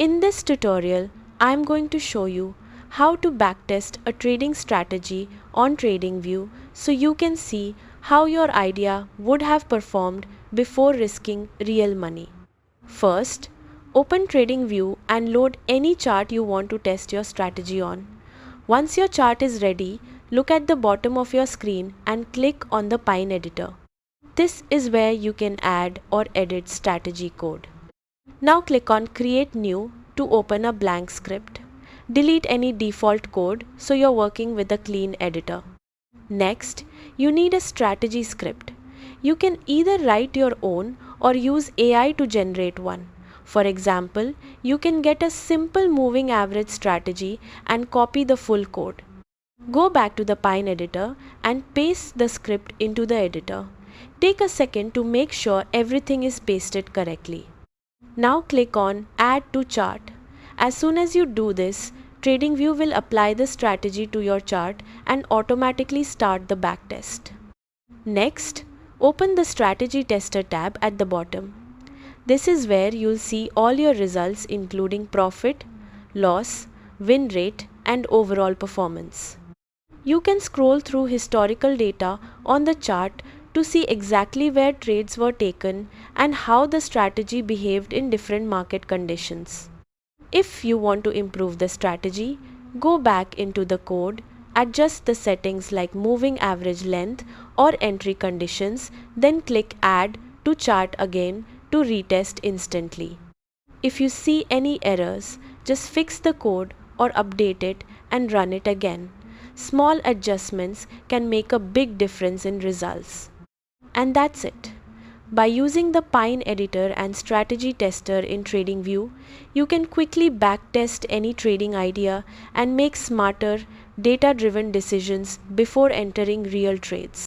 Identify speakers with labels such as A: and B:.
A: In this tutorial, I am going to show you how to backtest a trading strategy on Tradingview so you can see how your idea would have performed before risking real money. First, open Tradingview and load any chart you want to test your strategy on. Once your chart is ready, look at the bottom of your screen and click on the Pine editor. This is where you can add or edit strategy code. Now click on Create New to open a blank script. Delete any default code so you're working with a clean editor. Next, you need a strategy script. You can either write your own or use AI to generate one. For example, you can get a simple moving average strategy and copy the full code. Go back to the Pine editor and paste the script into the editor. Take a second to make sure everything is pasted correctly. Now click on Add to Chart. As soon as you do this, Tradingview will apply the strategy to your chart and automatically start the backtest. Next, open the Strategy Tester tab at the bottom. This is where you'll see all your results including profit, loss, win rate, and overall performance. You can scroll through historical data on the chart to see exactly where trades were taken and how the strategy behaved in different market conditions. If you want to improve the strategy, go back into the code, adjust the settings like moving average length or entry conditions, then click Add to Chart again to retest instantly. If you see any errors, just fix the code or update it and run it again. Small adjustments can make a big difference in results. And that's it. By using the Pine editor and strategy tester in Tradingview, you can quickly backtest any trading idea and make smarter, data-driven decisions before entering real trades.